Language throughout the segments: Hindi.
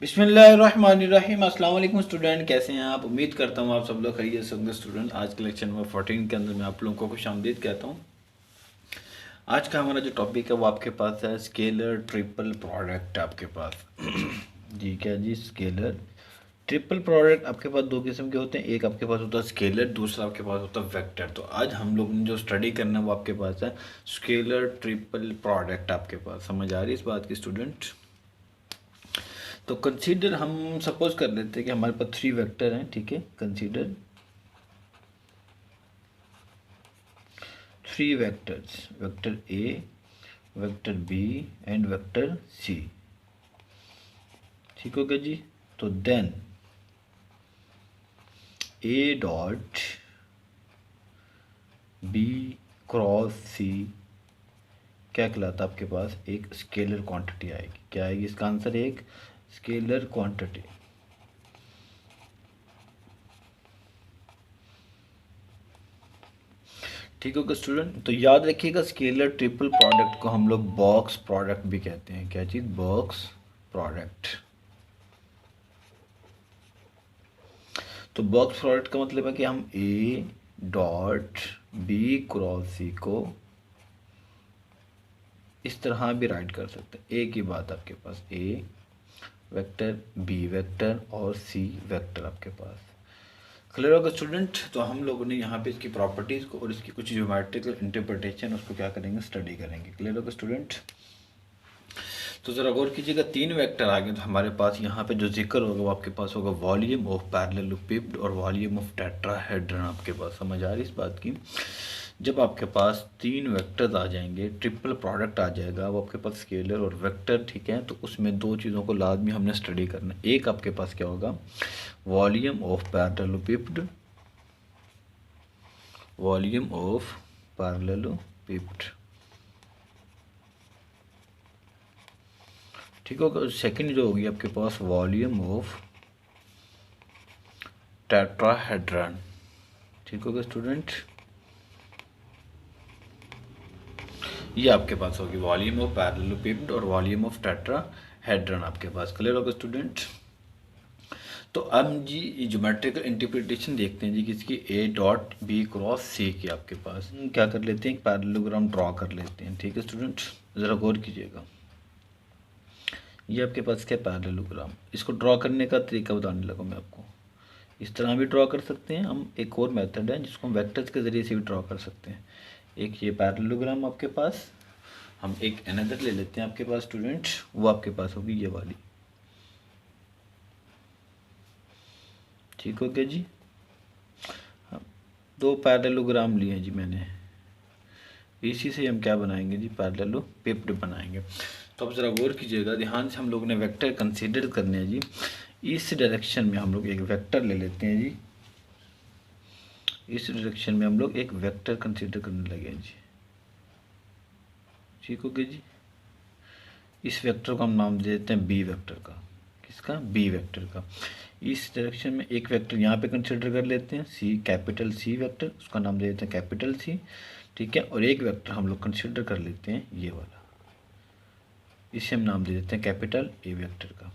बिस्मिल्लाहिर्रहमानिर्रहीम। अस्सलाम वालेकुम स्टूडेंट, कैसे हैं आप? उम्मीद करता हूँ आप सब लोग खैरियत से होंगे। स्टूडेंट, आज के लेक्चर नंबर 14 के अंदर मैं आप लोगों को खुशामदीद कहता हूँ। आज का हमारा जो टॉपिक है वो आपके पास है स्केलर ट्रिपल प्रोडक्ट आपके पास। जी क्या जी, स्केलर ट्रिपल प्रोडक्ट आपके पास दो किस्म के होते हैं। एक आपके पास होता है स्केलर, दूसरा आपके पास होता है वेक्टर। तो आज हम लोग ने जो स्टडी करना है वो आपके पास है स्केलर ट्रिपल प्रोडक्ट आपके पास। समझ आ रही है इस बात की स्टूडेंट? तो कंसीडर, हम सपोज कर लेते हैं कि हमारे पास थ्री वेक्टर हैं, ठीक है। Consider three vectors, vector A, vector B and vector C. ठीक हो गया जी। तो then A dot B cross C क्या कहलाता है? आपके पास एक स्केलर क्वांटिटी आएगी। क्या आएगी? इसका आंसर एक स्केलर क्वांटिटी। ठीक होगा स्टूडेंट। तो याद रखिएगा, स्केलर ट्रिपल प्रोडक्ट को हम लोग बॉक्स प्रोडक्ट भी कहते हैं। क्या चीज़? Box product. तो बॉक्स प्रोडक्ट का मतलब है कि हम A dot B cross C को इस तरह भी राइट कर सकते हैं। ए की बात आपके पास ए वेक्टर, बी वेक्टर और सी वेक्टर आपके पास। क्लियर होगा स्टूडेंट? तो हम लोगों ने यहाँ पे इसकी प्रॉपर्टीज़ को और इसकी कुछ ज्योमेट्रिकल इंटरप्रिटेशन उसको क्या करेंगे? स्टडी करेंगे। क्लियर होगा स्टूडेंट? तो ज़रा गौर कीजिएगा, तीन वेक्टर आ गए तो हमारे पास यहाँ पे जो जिक्र होगा वो आपके पास होगा वॉल्यूम ऑफ पैरेललोपिड और वॉल्यूम ऑफ टेट्राहेड्रन आपके पास। समझ आ रही इस बात की? जब आपके पास तीन वेक्टर्स आ जाएंगे, ट्रिपल प्रोडक्ट आ जाएगा, वो आपके पास स्केलर और वेक्टर, ठीक है। तो उसमें दो चीज़ों को लाजमी हमने स्टडी करना है। एक आपके पास क्या होगा? Volume of parallelepiped, volume of parallelepiped. ठीक होगा। सेकंड जो होगी आपके पास वॉल्यूम ऑफ टेट्राहेड्रन। ठीक होगा स्टूडेंट? ये आपके पास होगी वॉल्यूम ऑफ पैरेललोपिड और वॉल्यूम ऑफ टेट्राहेड्रन आपके पास। क्लियर होगा स्टूडेंट? तो अब जी ज्योमेट्रिकल इंटरप्रिटेशन देखते हैं जी किसकी? ए डॉट बी क्रॉस सी की आपके पास। क्या कर लेते हैं? एक पैरेललोग्राम ड्रॉ कर लेते हैं। ठीक है स्टूडेंट, ज़रा गौर कीजिएगा। ये आपके पास क्या? पैरेललोग्राम। इसको ड्रॉ करने का तरीका बताने लगा मैं आपको। इस तरह भी ड्रॉ कर सकते हैं हम। एक और मेथड है जिसको हम वेक्टर्स के ज़रिए से भी ड्रॉ कर सकते हैं। एक ये पैरेललोग्राम आपके पास, हम एक अनदर ले लेते हैं आपके पास स्टूडेंट, वो आपके पास होगी ये वाली। ठीक हो गया जी। हाँ, दो पैरेललोग्राम लिए जी मैंने, इसी से हम क्या बनाएंगे जी? पैरेललोपिड बनाएंगे। तो अब ज़रा गौर कीजिएगा, ध्यान से हम लोग ने वेक्टर कंसीडर करने हैं जी। इस डायरेक्शन में हम लोग एक वेक्टर ले लेते हैं जी। इस डायरेक्शन में हम लोग एक वेक्टर कंसीडर करने लगे हैं जी। ठीक हो गया जी। इस वेक्टर को हम नाम दे देते हैं बी वेक्टर का। किसका? बी वेक्टर का। इस डायरेक्शन में एक वेक्टर यहाँ पे कंसीडर कर लेते हैं सी, कैपिटल सी वेक्टर, उसका नाम दे देते हैं कैपिटल सी। ठीक है। और एक वेक्टर हम लोग कंसीडर कर लेते हैं ये वाला, इसे हम नाम दे देते हैं कैपिटल ए वेक्टर का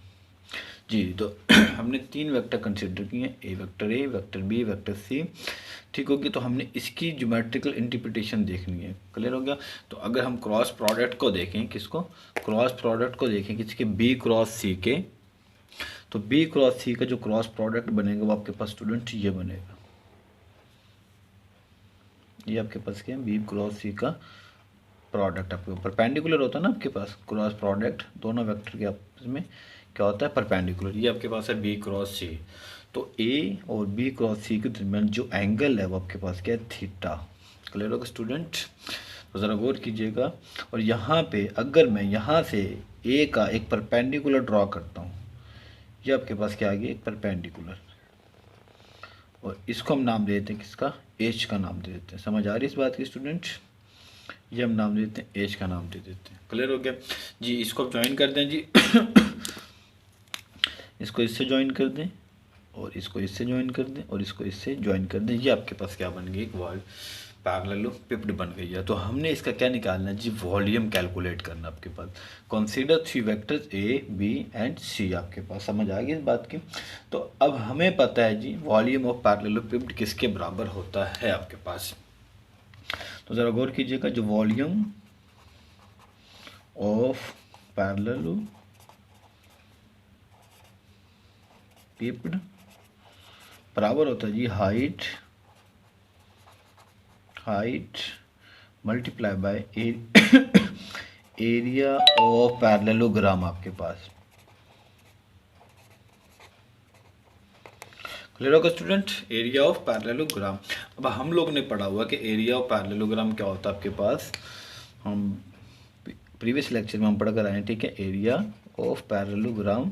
जी। तो हमने तीन वेक्टर कंसीडर किए हैं, a vector A, vector B, vector C. ठीक होगी। तो हमने इसकी ज्योमेट्रिकल इंटरप्रिटेशन देखनी है। क्लियर हो गया? तो अगर हम क्रॉस प्रोडक्ट को देखें, किसको? क्रॉस प्रोडक्ट को देखें किसके? बी क्रॉस सी के। तो बी क्रॉस सी का जो क्रॉस प्रोडक्ट बनेगा वो आपके पास स्टूडेंट ये बनेगा। ये आपके पास क्या है? बी क्रॉस सी का प्रोडक्ट आपके परपेंडिकुलर होता है ना आपके पास। क्रॉस प्रोडक्ट दोनों वेक्टर के आपस में क्या होता है? परपेंडिकुलर। ये आपके पास है बी क्रॉस सी। तो ए और बी क्रॉस सी के दरमियान जो एंगल है वो आपके पास क्या है? थीटा। क्लियर होगा स्टूडेंट? तो ज़रा गौर कीजिएगा। और यहाँ पे अगर मैं यहाँ से ए का एक परपेंडिकुलर ड्रॉ करता हूँ, ये आपके पास क्या आ गया? एक परपेंडिकुलर। और इसको हम नाम दे देते हैं किसका? एच का नाम दे देते हैं। समझ आ रही है इस बात की स्टूडेंट? ये हम नाम देते हैं एच का नाम दे देते हैं। क्लियर हो गया जी। इसको आप ज्वाइन कर दें जी। इसको इससे ज्वाइन कर दें और इसको इससे ज्वाइन कर दें और इसको इससे ज्वाइन कर दें। ये आपके पास क्या बन गई? एक पैरेललोपिपेड बन गई है। तो हमने इसका क्या निकालना है जी, वॉल्यूम कैलकुलेट करना आपके पास। Consider 3 vectors A B and C, आपके पास समझ आ गई इस बात की। तो अब हमें पता है जी वॉल्यूम ऑफ पैरेललोपिपेड किसके बराबर होता है आपके पास। तो ज़रा गौर कीजिएगा, जो वॉल्यूम ऑफ पैरेललोपिपेड बराबर होता है जी height multiply by area of parallelogram आपके पास। क्लियर होगा स्टूडेंट, एरिया ऑफ पैरेललोग्राम। अब हम लोग ने पढ़ा हुआ कि एरिया ऑफ पैरेललोग्राम क्या होता है आपके पास, हम प्रीवियस लेक्चर में हम पढ़ कर आए, ठीक है। एरिया ऑफ पैरेललोग्राम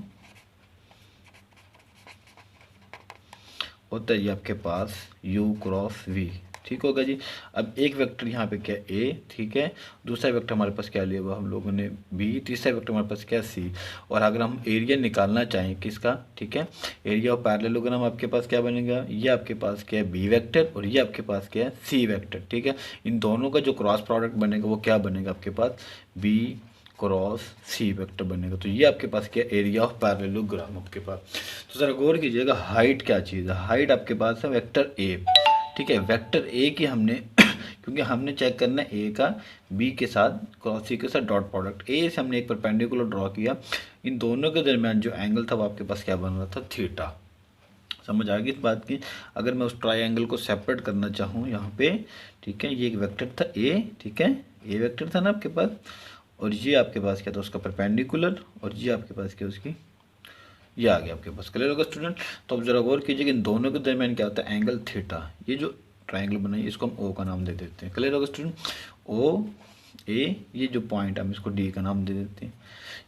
होता है ये आपके पास U क्रॉस V, ठीक होगा जी। अब एक वेक्टर यहाँ पे क्या A, ठीक है, दूसरा वेक्टर हमारे पास क्या लिया हुआ हम लोगों ने B, तीसरा वेक्टर हमारे पास क्या C। और अगर हम एरिया निकालना चाहें किसका, ठीक है, एरिया ऑफ पैरेललोग्राम आपके पास क्या बनेगा, ये आपके पास क्या है B वेक्टर और ये आपके पास क्या है C वेक्टर, ठीक है। इन दोनों का जो क्रॉस प्रोडक्ट बनेगा वो क्या बनेगा आपके पास B क्रॉस C वेक्टर बनेगा। तो ये आपके पास क्या एरिया ऑफ पैरेललोग्राम आपके पास। तो जरा गौर कीजिएगा, हाइट क्या चीज़ है, हाइट आपके पास है वेक्टर A, ठीक है। वेक्टर ए की हमने क्योंकि हमने चेक करना है ए का बी के साथ क्रॉस सी के साथ डॉट प्रोडक्ट, ए से हमने एक परपेंडिकुलर ड्रॉ किया, इन दोनों के दरमियान जो एंगल था वो आपके पास क्या बन रहा था, थीटा। समझ आ गई इस बात की। अगर मैं उस ट्रायंगल को सेपरेट करना चाहूँ यहाँ पे, ठीक है, ये एक वेक्टर था ए, ठीक है, ए वेक्टर था ना आपके पास, और ये आपके पास क्या था उसका परपेंडिकुलर, और ये आपके पास क्या उसकी, ये आ गया आपके पास। क्लियर होगा स्टूडेंट। तो अब जरा गौर कीजिए कि इन दोनों के दरमियान क्या होता है, एंगल थीटा। ये जो ट्रायंगल बनाई इसको हम ओ का नाम दे देते हैं। क्लियर होगा स्टूडेंट, ओ ए, ये जो पॉइंट हम इसको डी का नाम दे देते हैं।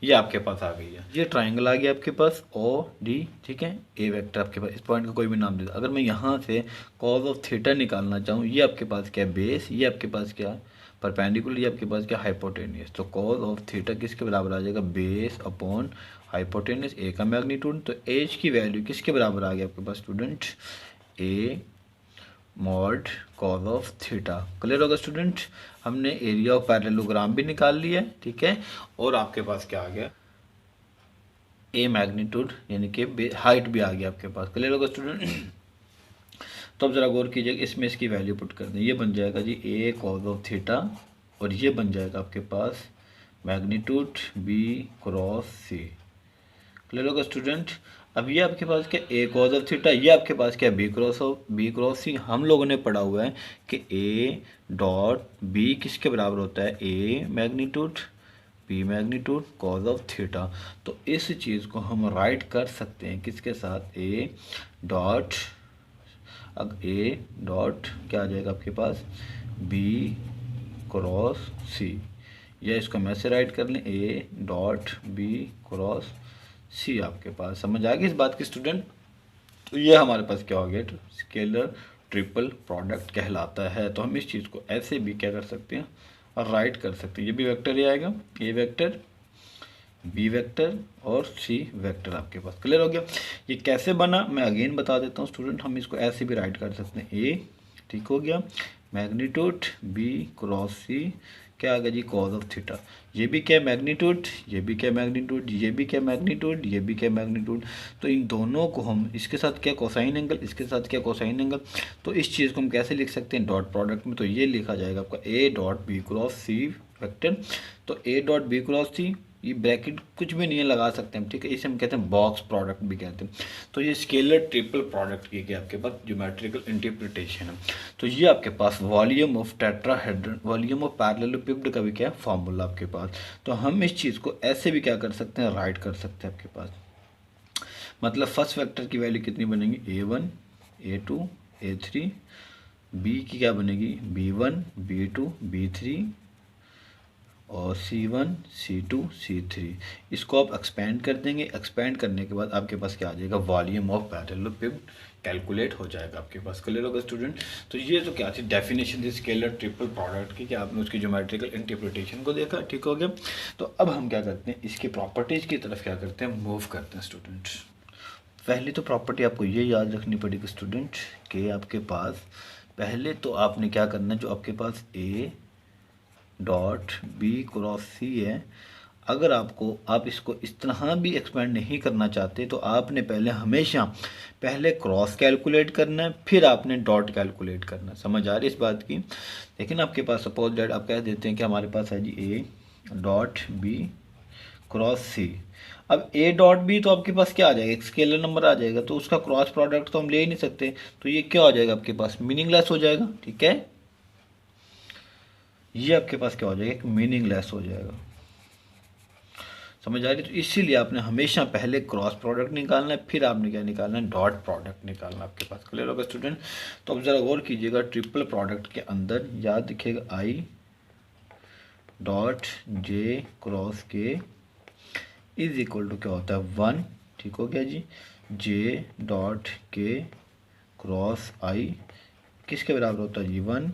ये आपके पास आ गई है, ये ट्रायंगल आ गया आपके पास ओ डी, ठीक है, ए वेक्टर आपके पास, इस पॉइंट का कोई भी नाम दे दो। अगर मैं यहाँ से कॉज ऑफ थीटा निकालना चाहूँ, ये आपके पास क्या है बेस, ये आपके पास क्या परपेंडिकुलर, ये आपके पास क्या हाइपोटेनियस। तो कॉज ऑफ थीटा किसके बराबर आ जाएगा, बेस अपॉन हाइपोटेनस, ए का मैग्नीट्यूड। तो एच की वैल्यू किसके बराबर आ गया आपके पास student, A mod cos of theta. Clear होगा स्टूडेंट। हमने एरिया ऑफ पैरेललोग्राम भी निकाल लिया, ठीक है, और आपके पास क्या आ गया, ए मैग्नीट्यूड यानी कि हाइट भी आ गया आपके पास। क्लियर होगा स्टूडेंट। तो अब जरा गौर कीजिए, इसमें इसकी वैल्यू पुट कर दें, ये बन जाएगा जी ए कॉज ऑफ थीटा, और ये बन जाएगा आपके पास मैग्नीट्यूड बी क्रॉस सी। क्लियर होगा स्टूडेंट। अब ये आपके पास क्या ए कॉज ऑफ थीटा, ये आपके पास क्या बी क्रॉस सी। हम लोगों ने पढ़ा हुआ है कि ए डॉट बी किसके बराबर होता है, A magnitude B magnitude cos of theta. तो इस चीज़ को हम राइट कर सकते हैं किसके साथ, ए डॉट, अब ए डॉट क्या आ जाएगा आपके पास, बी क्रॉस सी, या इसको मैं से राइट कर लें, ए डॉट बी क्रॉस सी। आपके पास समझ आ गई इस बात की स्टूडेंट। तो ये हमारे पास क्या हो गया, स्केलर ट्रिपल प्रोडक्ट कहलाता है। तो हम इस चीज़ को ऐसे भी क्या कर सकते हैं, और राइट कर सकते हैं। ये भी वेक्टर ही आएगा, ए वेक्टर बी वेक्टर और सी वेक्टर आपके पास। क्लियर हो गया। ये कैसे बना मैं अगेन बता देता हूँ स्टूडेंट, हम इसको ऐसे भी राइट कर सकते हैं, ए ठीक हो गया मैग्नीट्यूड बी क्रॉस सी, क्या आ गया जी कॉज ऑफ थीटा। ये भी क्या मैग्नीट्यूड, ये भी क्या मैग्नीट्यूड, ये भी क्या मैग्नीट्यूड, ये भी क्या मैग्नीट्यूड। तो इन दोनों को हम इसके साथ क्या कोसाइन एंगल, इसके साथ क्या कोसाइन एंगल। तो इस चीज़ को हम कैसे लिख सकते हैं डॉट प्रोडक्ट में। तो ये लिखा जाएगा आपका A dot B cross C vector. तो ए डॉट बी क्रॉस सी, ये ब्रैकेट कुछ भी नहीं है लगा सकते हैं, ठीक है, इसे हम कहते हैं बॉक्स प्रोडक्ट भी कहते हैं। तो ये स्केलर ट्रिपल प्रोडक्ट की क्या आपके पास ज्योमेट्रिकल इंटरप्रिटेशन है। तो ये आपके पास volume of tetrahedron, volume of parallelepiped का भी क्या फॉर्मूला आपके पास। तो हम इस चीज़ को ऐसे भी क्या कर सकते हैं, राइट कर सकते हैं आपके पास। मतलब फर्स्ट वेक्टर की वैल्यू कितनी बनेगी, A1 A2 A3, बी की क्या बनेगी B1 B2 B3 और C1 C2 C3। इसको आप एक्सपेंड कर देंगे, एक्सपेंड करने के बाद आपके पास क्या आ जाएगा, वॉल्यूम ऑफ पैरेललोपिपेड कैलकुलेट हो जाएगा आपके पास। क्लियर होगा स्टूडेंट। तो ये तो क्या थी डेफिनेशन थी स्केलर ट्रिपल प्रोडक्ट की, कि आपने उसकी ज्योमेट्रिकल इंटरप्रिटेशन को देखा, ठीक हो गया। तो अब हम क्या करते हैं, इसकी प्रॉपर्टीज़ की तरफ क्या करते हैं, मूव करते हैं स्टूडेंट। पहली तो प्रॉपर्टी आपको ये याद रखनी पड़ेगी स्टूडेंट कि आपके पास पहले तो आपने क्या करना है, जो आपके पास ए डॉट बी क्रॉस सी है, अगर आप इसको इस तरह भी एक्सपेंड नहीं करना चाहते तो आपने पहले क्रॉस कैलकुलेट करना है, फिर आपने डॉट कैलकुलेट करना है। समझ आ रही इस बात की। लेकिन आपके पास सपोज दैट आप कह देते हैं कि हमारे पास है जी ए डॉट बी क्रॉस सी। अब ए डॉट बी तो आपके पास क्या आ जाएगा, एक स्केलर नंबर आ जाएगा, तो उसका क्रॉस प्रोडक्ट तो हम ले ही नहीं सकते, तो ये क्या हो जाएगा आपके पास, मीनिंगलेस हो जाएगा। ठीक है, ये आपके पास क्या हो जाएगा, एक मीनिंगलेस हो जाएगा। समझ आ रही। तो इसीलिए आपने हमेशा पहले क्रॉस प्रोडक्ट निकालना है, फिर आपने क्या निकालना है, डॉट प्रोडक्ट निकालना है। आपके पास क्लियर होगा स्टूडेंट। तो अब ज़रा गौर कीजिएगा, ट्रिपल प्रोडक्ट के अंदर याद रखिएगा आई डॉट जे क्रॉस के इज इक्वल टू क्या होता है, 1। ठीक हो गया जी। जे डॉट के क्रॉस आई किसके बराबर होता है जी, 1।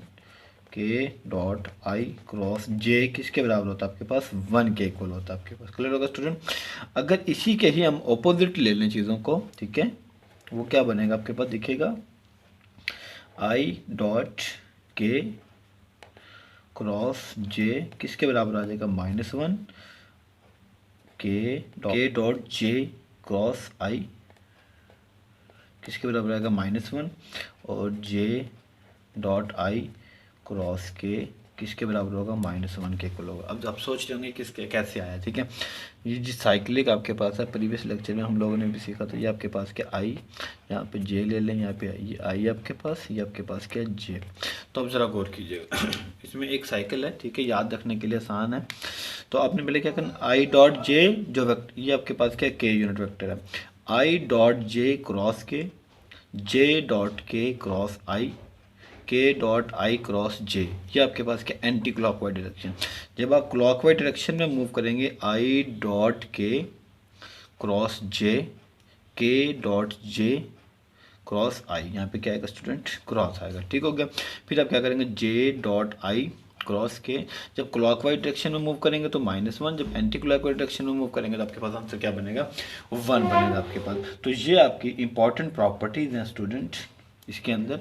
के डॉट आई क्रॉस जे किसके बराबर होता है आपके पास, 1 के इक्वल होता है आपके पास। क्लियर होगा स्टूडेंट। अगर इसी के ही हम ऑपोजिट ले लें चीज़ों को, ठीक है, वो क्या बनेगा आपके पास, दिखेगा आई डॉट के क्रॉस जे किसके बराबर आ जाएगा, -1। के डॉट जे क्रॉस आई किसके बराबर आएगा, -1। और जे डॉट आई क्रॉस के किसके बराबर होगा, -1 के इक्वल होगा। अब आप सोच रहे होंगे किसके कैसे आया। ठीक है, ये जिस साइक्लिक आपके पास है, प्रीवियस लेक्चर में हम लोगों ने भी सीखा था। ये आपके पास क्या आई, यहाँ पे जे ले लें, यहाँ पे ये आई आपके पास, ये आपके पास क्या जे। तो अब ज़रा गौर कीजिएगा, इसमें एक साइकिल है, ठीक है, याद रखने के लिए आसान है। तो आपने पहले क्या करना, आई डॉट जे जो वेक्टर, ये आपके पास क्या के यूनिट वेक्टर है, आई डॉट जे क्रॉस के, जे डॉट के क्रॉस आई, के डॉट आई क्रॉस जे, ये आपके पास क्या एंटी क्लॉकवाइज डायरेक्शन। जब आप क्लॉकवाइज डायरेक्शन में मूव करेंगे, आई डॉट के क्रॉस जे, के डॉट जे क्रॉस आई, यहाँ पे क्या आएगा स्टूडेंट, क्रॉस आएगा। ठीक हो गया। फिर आप क्या करेंगे, जे डॉट आई क्रॉस के, जब क्लॉकवाइज डायरेक्शन में मूव करेंगे तो -1, जब एंटी क्लॉकवाइज डायरेक्शन में मूव करेंगे तो आपके पास आंसर क्या बनेगा, 1 बनेगा आपके पास। तो ये आपकी इंपॉर्टेंट प्रॉपर्टीज हैं स्टूडेंट इसके अंदर,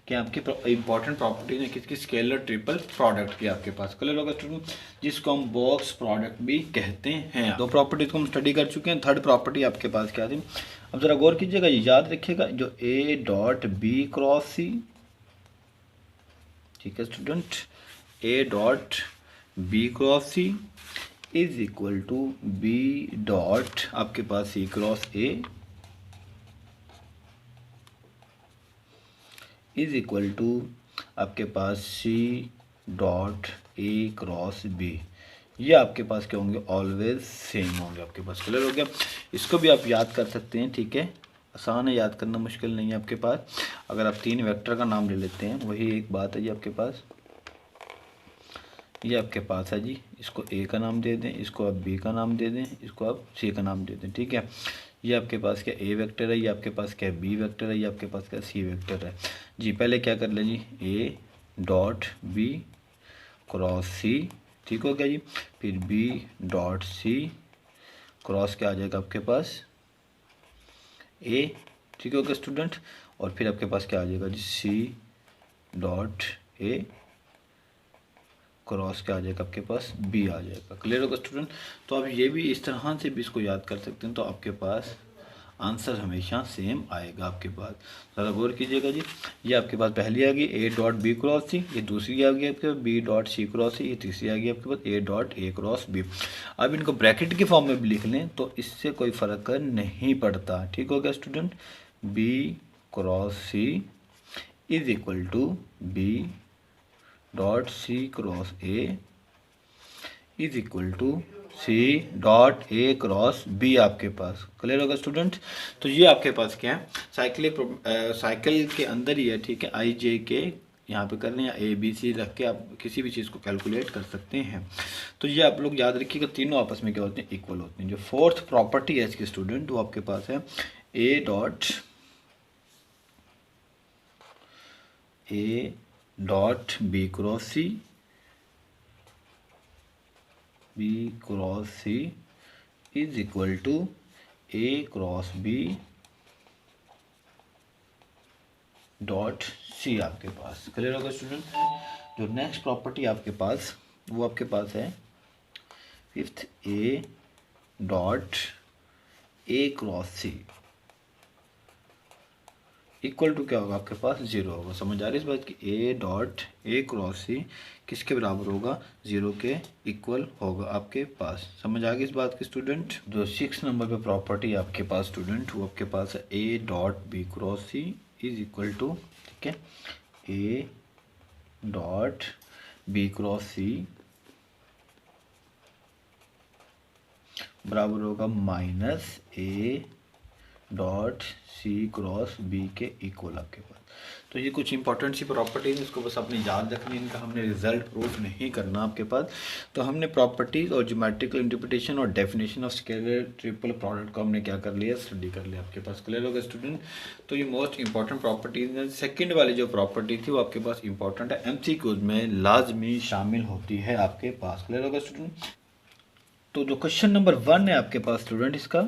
कि आपकी इंपॉर्टेंट प्रॉपर्टीज है किसकी, स्केलर ट्रिपल प्रोडक्ट की आपके पास। क्लियर होगा स्टूडेंट, जिसको हम बॉक्स प्रोडक्ट भी कहते हैं। दो प्रॉपर्टीज को हम स्टडी कर चुके हैं, थर्ड प्रॉपर्टी आपके पास क्या थी। अब जरा गौर कीजिएगा, याद रखिएगा, जो a dot B cross c, ठीक है student, a dot B cross C is equal to B dot आपके पास c cross A is equal to आपके पास सी डॉट ए क्रॉस बी, ये आपके पास क्या होंगे, ऑलवेज सेम होंगे आपके पास। क्लियर हो गया। इसको भी आप याद कर सकते हैं, ठीक है, आसान है, याद करना मुश्किल नहीं है आपके पास। अगर आप 3 वेक्टर का नाम ले लेते हैं, वही एक बात है जी आपके पास, ये आपके पास है जी, इसको ए का नाम दे दें, इसको आप बी का नाम दे दें, इसको आप सी का नाम दे दें। ठीक है, ये आपके पास क्या ए वेक्टर है, ये आपके पास क्या बी वेक्टर है, ये आपके पास क्या सी वेक्टर है जी। पहले क्या कर लें जी, a dot B cross c, ठीक हो गया जी। फिर बी डॉट सी क्रॉस क्या आ जाएगा आपके पास, ए, ठीक हो गया स्टूडेंट। और फिर आपके पास क्या आ जाएगा जी, सी डॉट ए क्रॉस क्या आ जाएगा आपके पास, बी आ जाएगा। क्लियर होगा स्टूडेंट। तो आप ये भी इस तरह से भी इसको याद कर सकते हैं, तो आपके पास आंसर हमेशा सेम आएगा आपके पास। ज़रा गौर कीजिएगा जी, ये आपके पास पहली आ गई ए डॉट बी क्रॉस सी, ये दूसरी आ गई आपके पास बी डॉट सी क्रॉस सी, ये तीसरी आ गई आपके पास a dot A cross b. अब इनको ब्रैकेट की फॉर्म में भी लिख लें तो इससे कोई फ़र्क नहीं पड़ता। ठीक हो गया student, B cross C is equal to B dot C cross A is equal to C dot A cross B आपके पास। क्लियर होगा स्टूडेंट। तो ये आपके पास क्या है, साइकिल के अंदर ही है, ठीक है, आई जे के यहाँ पे कर लें, या ए बी सी रख के आप किसी भी चीज़ को कैलकुलेट कर सकते हैं। तो ये आप लोग याद रखिएगा, तीनों आपस में क्या होते हैं, इक्वल होते हैं। जो फोर्थ प्रॉपर्टी है इसके स्टूडेंट, वो आपके पास है A dot B cross C, B cross C is equal to A cross B, dot C आपके पास। क्लियर होगा स्टूडेंट। जो नेक्स्ट प्रॉपर्टी आपके पास वो आपके पास है fifth A dot A cross C equal to क्या होगा आपके पास 0 होगा। समझ आ रही है इस बात की ए डॉट ए क्रॉस सी किसके बराबर होगा 0 के इक्वल होगा आपके पास। समझ आ गई इस बात की स्टूडेंट। जो 6 नंबर पे प्रॉपर्टी आपके पास स्टूडेंट वो आपके पास है A dot B cross C is equal to, ठीक है, A dot B cross C बराबर होगा minus A dot C cross B के इक्वल आपके पास। तो ये कुछ इंपॉर्टेंट सी प्रॉपर्टीज इसको बस आपने याद रखनी, इनका हमने रिजल्ट प्रूफ नहीं करना आपके पास। तो हमने प्रॉपर्टीज और ज्योमेट्रिकल इंटरप्रिटेशन और definition of scalar triple product को हमने क्या कर लिया, स्टडी कर लिया आपके पास। क्लियर होगा स्टूडेंट। तो ये मोस्ट इंपॉर्टेंट प्रॉपर्टीज है। सेकेंड वाली जो प्रॉपर्टी थी वो आपके पास इंपॉर्टेंट है, MCQs में लाजमी शामिल होती है आपके पास। क्लियर होगा स्टूडेंट। तो जो क्वेश्चन नंबर 1 है आपके पास स्टूडेंट, इसका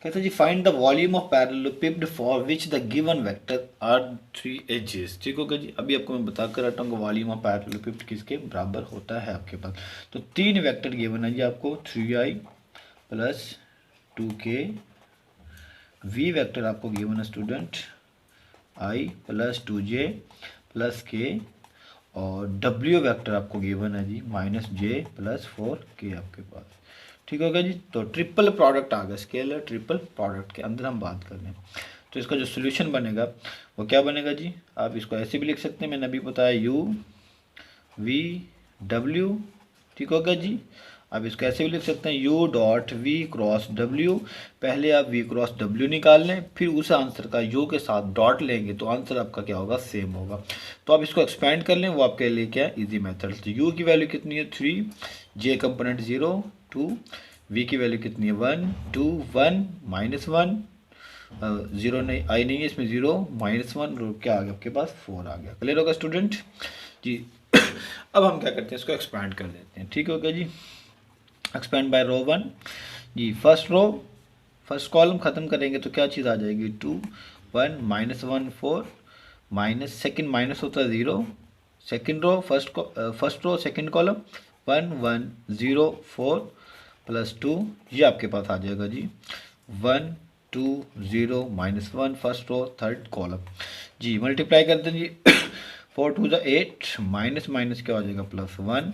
कहते हैं जी find the volume of parallelepiped for which the given vectors are 3 edges. ठीक होगा जी। अभी आपको मैं बता कर आता हूँ वॉल्यूम ऑफ पैरेललोपिड किसके बराबर होता है आपके पास। तो 3 वेक्टर गिवन है जी आपको 3i plus 2k, v vector आपको गिवन है student i plus 2j plus k, और w वेक्टर आपको गिवन है जी -j प्लस 4k आपके पास। ठीक होगा जी। तो ट्रिपल प्रोडक्ट आ गया, स्केलर ट्रिपल प्रोडक्ट के अंदर हम बात कर रहे हैं। तो इसका जो सोल्यूशन बनेगा वो क्या बनेगा जी, आप इसको ऐसे भी लिख सकते हैं, मैंने अभी बताया u v w। ठीक होगा जी। आप इसको ऐसे भी लिख सकते हैं u dot v cross w। पहले आप v क्रॉस w निकाल लें, फिर उस आंसर का u के साथ डॉट लेंगे तो आंसर आपका क्या होगा, सेम होगा। तो आप इसको एक्सपेंड कर लें, वो आपके लिए क्या है, इजी मेथड। तो u की वैल्यू कितनी है 3, j कंपोनेंट 0 2, v की वैल्यू कितनी है 1 2 1 -1, 0 नहीं आई नहीं है इसमें 0 -1 क्या आ गया आपके पास 4 आ गया। क्लियर होगा स्टूडेंट जी। अब हम क्या करते हैं, इसको एक्सपैंड कर देते हैं। ठीक होगा जी। एक्सपेंड बाय रो 1 जी। फर्स्ट कॉलम खत्म करेंगे तो क्या चीज़ आ जाएगी 2 1 -1 4 माइनस सेकंड माइनस होता है 0, second row first row second column 1 1 0 4 plus 2, ये आपके पास आ जाएगा जी 1 2 0 -1 फर्स्ट रो थर्ड कॉलम जी। मल्टीप्लाई करते हैं जी 4 2 ज़ा 8 माइनस माइनस क्या हो जाएगा +1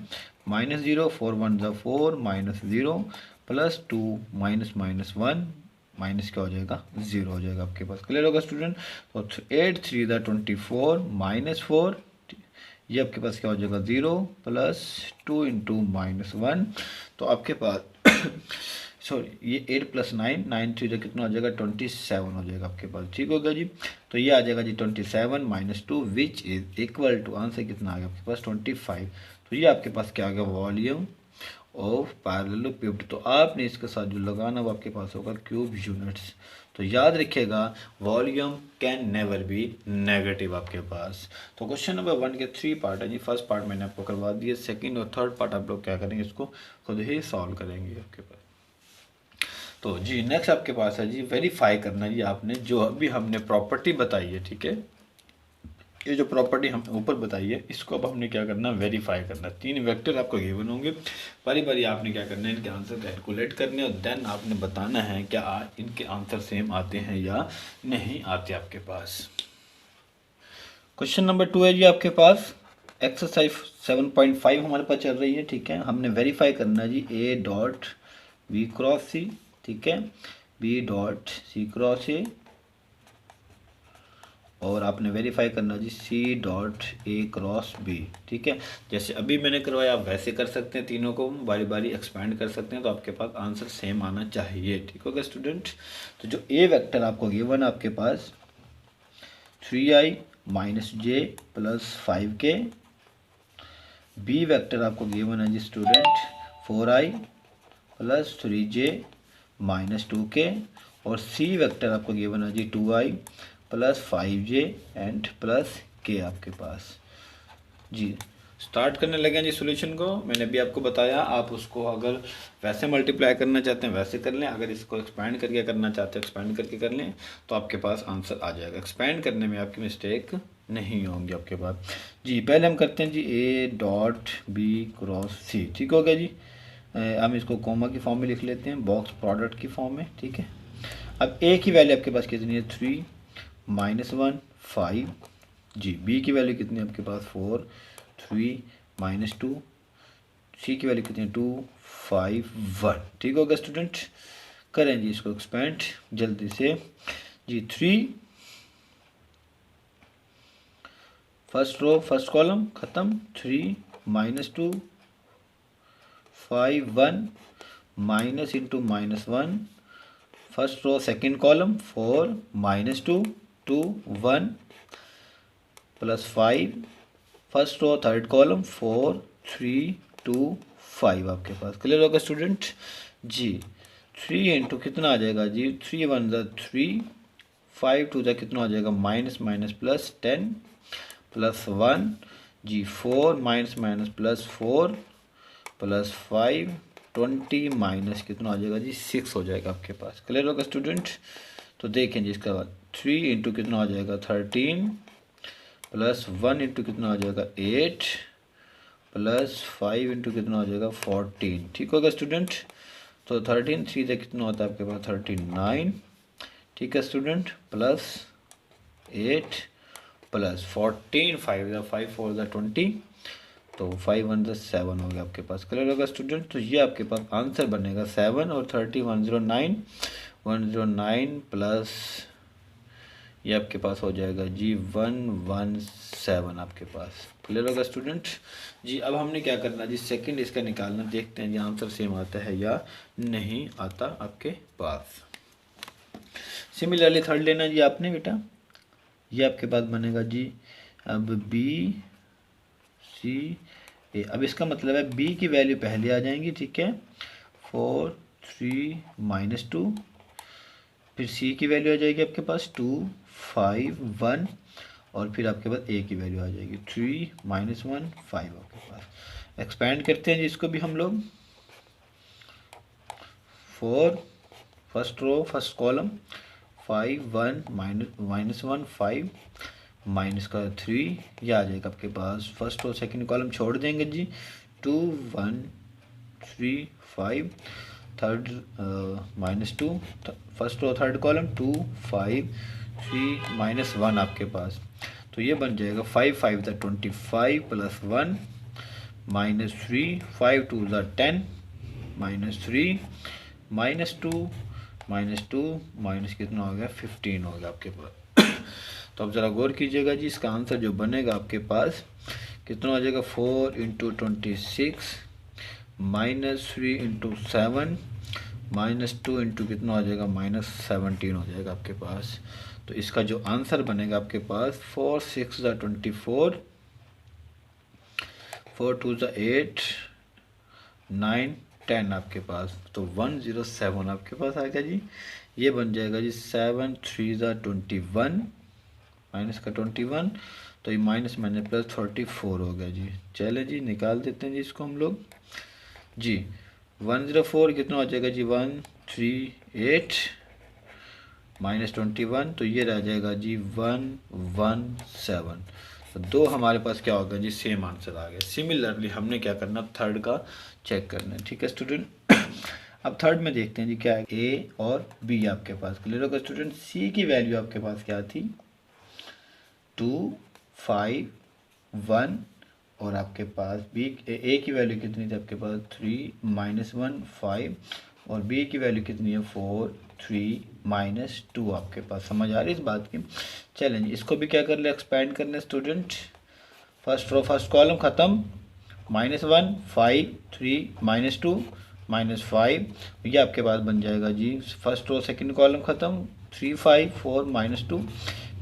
-0 4 1 ज़ा 4 -0 प्लस 2 -1 माइनस क्या हो जाएगा 0 हो जाएगा आपके पास। क्लियर होगा स्टूडेंट। तो 8 3 ज़ा 24 -4 ये आपके पास क्या हो जाएगा 0 प्लस 2 इंटू -1 तो आपके पास सॉरी ये 8 + 9 9 3 कितना हो जाएगा 27 हो जाएगा आपके पास। ठीक होगा जी। तो ये आ जाएगा जी 27 - 2 which is equal to answer कितना आ गया आपके पास 25। तो ये आपके पास क्या आ गया वॉल्यूम ऑफ पैरेललोपिड। तो आपने इसके साथ जो लगाना वो आपके पास होगा क्यूब यूनिट्स। तो याद रखिएगा volume can never be negative आपके पास। तो क्वेश्चन नंबर 1 के 3 पार्ट है जी। फर्स्ट पार्ट मैंने आपको करवा दिया, सेकंड और थर्ड पार्ट आप लोग क्या करेंगे, इसको खुद ही सॉल्व करेंगे आपके पास। तो जी नेक्स्ट आपके पास है जी वेरीफाई करना जी आपने जो अभी हमने प्रॉपर्टी बताई है। ठीक है, ये जो प्रॉपर्टी हम ऊपर बताई है इसको अब हमने क्या करना, वेरीफाई करना। 3 वेक्टर आपको गिवन होंगे, बारी बारी आपने क्या करना है, इनके आंसर कैलकुलेट करने और देन आपने बताना है क्या इनके आंसर सेम आते हैं या नहीं आते आपके पास। क्वेश्चन नंबर 2 है जी आपके पास एक्सरसाइज 7.5 हमारे पास चल रही है। ठीक है, हमने वेरीफाई करना जी a dot B cross c, ठीक है, b dot C cross a, और आपने वेरीफाई करना जी सी डॉट ए क्रॉस बी। ठीक है, जैसे अभी मैंने करवाया आप वैसे कर सकते हैं, तीनों को बारी बारी एक्सपेंड कर सकते हैं तो आपके पास आंसर सेम आना चाहिए। ठीक होगा स्टूडेंट। तो जो ए वेक्टर आपको गिवन है आपके पास 3i - j plus 5k, B vector आपको गिवन है जी student 4i plus 3j - 2k, और सी वेक्टर आपको गिवन है जी 2i plus 5j and plus k आपके पास जी। स्टार्ट करने लगे हैं जी सॉल्यूशन को। मैंने अभी आपको बताया, आप उसको अगर वैसे मल्टीप्लाई करना चाहते हैं वैसे कर लें, अगर इसको एक्सपेंड करके करना चाहते हैं एक्सपेंड करके कर लें, तो आपके पास आंसर आ जाएगा। एक्सपेंड करने में आपकी मिस्टेक नहीं होंगी आपके पास जी। पहले हम करते हैं जी a dot B cross c, ठीक हो गया जी। हम इसको कोमा की फॉर्म में लिख लेते हैं, बॉक्स प्रोडक्ट की फॉर्म में, ठीक है। अब ए की वैल्यू आपके पास कितनी है 3 -1 5 जी। बी की वैल्यू कितनी है आपके पास 4 3 -2। सी की वैल्यू कितनी है 2 5 1, ठीक होगा स्टूडेंट। करें जी इसको एक्सपेंड जल्दी से जी। 3 फर्स्ट रो फर्स्ट कॉलम ख़त्म, 3 -2 5 1 minus into -1 first row second column 4 -2 2 1 +5 first row third column 4 3 2 5 आपके पास। क्लियर होगा स्टूडेंट जी। 3 इंटू कितना आ जाएगा जी 3 1 3 5 2 कितना हो जाएगा माइनस माइनस प्लस 10 +1 जी। 4 माइनस माइनस +4 +5 20 माइनस कितना आ जाएगा जी 6 हो जाएगा आपके पास। क्लियर होगा स्टूडेंट। तो देखें जी इसका बाद 3 इंटू कितना आ जाएगा 13 +1 इंटू कितना आ जाएगा 8 +5 इंटू कितना आ जाएगा 14, ठीक होगा स्टूडेंट। तो 13 3 से कितना होता है आपके पास 39, ठीक है स्टूडेंट। +8 +14 5 4 20, तो 5 1 7 हो गया आपके पास। क्लियर होगा स्टूडेंट। तो ये आपके पास आंसर बनेगा 7 और 30 109 प्लस ये आपके पास हो जाएगा जी 117 आपके पास। क्लियर होगा स्टूडेंट जी। अब हमने क्या करना जी सेकंड इसका निकालना, देखते हैं जी आंसर सेम आता है या नहीं आता आपके पास। सिमिलरली थर्ड लेना जी आपने बेटा, ये आपके पास बनेगा जी अब बी सी ए। अब इसका मतलब है बी की वैल्यू पहले आ जाएंगी, ठीक है 4 3 -2, फिर सी की वैल्यू आ जाएगी आपके पास 2 5 1 और फिर आपके पास ए की वैल्यू आ जाएगी 3 -1 5 आपके पास। एक्सपेंड करते हैं जी इसको भी हम लोग। 4 first row first column 5 1 -1 5 minus का 3, यह आ जाएगा आपके पास। फर्स्ट रो सेकंड कॉलम छोड़ देंगे जी 2 1 3 5 third -2 first row third column 2 5 3 -1 आपके पास। तो ये बन जाएगा 5 5 25 +1 -3 5 2 10 -3 -2 माइनस कितना हो गया 15 हो गया आपके पास। तो अब ज़रा गौर कीजिएगा जी, इसका आंसर जो बनेगा आपके पास कितना हो जाएगा 4 × 26 -3 × 7 -2 इंटू कितना हो जाएगा -17 हो जाएगा आपके पास। तो इसका जो आंसर बनेगा आपके पास 4 6 24 4 2 8 9 10 आपके पास। तो 107 आपके पास आ गया जी। ये बन जाएगा जी 7 3 21 माइनस का 21, तो ये माइनस माइनस प्लस 34 हो गया जी। चले जी निकाल देते हैं जी इसको हम लोग जी। 104 कितना हो जाएगा जी 138 -21, तो ये रह जाएगा जी 117। तो दो हमारे पास क्या होगा जी सेम आंसर आ गया। सिमिलरली हमने क्या करना थर्ड का चेक करना है, ठीक है स्टूडेंट। अब थर्ड में देखते हैं जी क्या है ए और बी आपके पास। क्लियर होगा स्टूडेंट। सी की वैल्यू आपके पास क्या थी 2 5 1 और आपके पास बी ए की वैल्यू कितनी थी आपके पास 3 -1 5 और बी की वैल्यू कितनी है 4 3 -2 आपके पास। समझ आ रही इस बात की। चलेंगे इसको भी क्या कर ले एक्सपेंड करने student. First row first column ख़त्म -1 5 3 -2 -5, ये आपके पास बन जाएगा जी फर्स्ट रो सेकंड कॉलम ख़त्म 3 5 4 -2,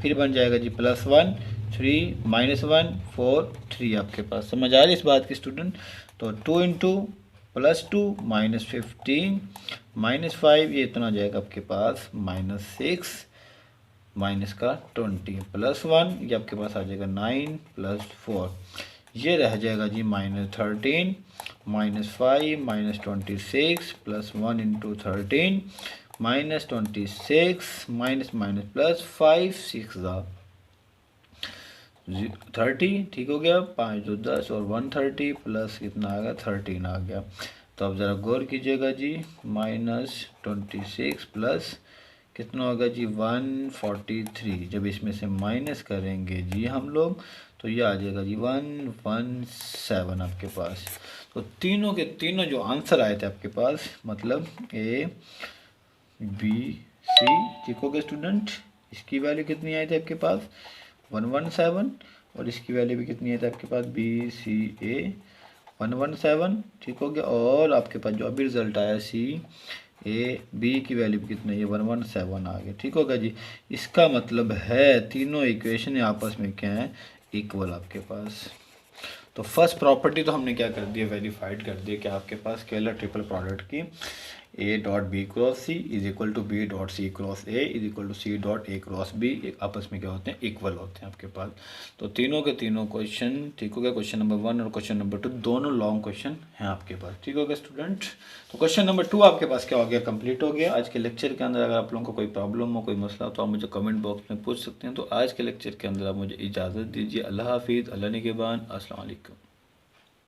फिर बन जाएगा जी +1 3 -1 4 3 आपके पास। समझ आ रही इस बात की स्टूडेंट। तो 2 × +2 -15 -5 ये इतना आ जाएगा आपके पास -6 माइनस का 20 +1 ये आपके पास आ जाएगा 9 +4 ये रह जाएगा जी -13 -5 -26 +1 इंटू 13 -26 माइनस माइनस प्लस 5 6 30, ठीक हो गया। 5 2 10 और 130 प्लस कितना आ गया 13 आ गया। तो अब ज़रा गौर कीजिएगा जी, -26 प्लस कितना होगा जी 143। जब इसमें से माइनस करेंगे जी हम लोग तो ये आ जाएगा जी 117 आपके पास। तो तीनों के तीनों जो आंसर आए थे आपके पास, मतलब A B C, ठीक हो गया स्टूडेंट। इसकी वैल्यू कितनी आई थी आपके पास 117, और इसकी वैल्यू भी कितनी आई थी आपके पास BCA 117, ठीक हो गया। और आपके पास जो अभी रिजल्ट आया CAB की वैल्यू भी कितनी है 117 आ गया, ठीक होगा जी। इसका मतलब है तीनों इक्वेशन आपस में क्या है, इक्वल आपके पास। तो फर्स्ट प्रॉपर्टी तो हमने क्या कर दिया, वेरीफाइड कर दिया कि आपके पास स्केलर ट्रिपल प्रोडक्ट की A dot B cross C is equal to B dot C cross A is equal to C dot A cross B आपस में क्या होते हैं, इक्वल होते हैं आपके पास। तो तीनों के तीनों क्वेश्चन, ठीक हो गया। क्वेश्चन नंबर 1 और क्वेश्चन नंबर 2 दोनों लॉन्ग क्वेश्चन हैं आपके पास, ठीक हो गया स्टूडेंट। तो क्वेश्चन नंबर 2 आपके पास क्या हो गया, कंप्लीट हो गया। आज के लेक्चर के अंदर अगर आप लोगों को कोई प्रॉब्लम हो, कोई मसला हो, तो आप मुझे कमेंट बॉक्स में पूछ सकते हैं। तो आज के लेक्चर के अंदर आप मुझे इजाज़त दीजिए। अल्लाह हाफिज़, अल्लाह निगहबान, अस्सलाम वालेकुम।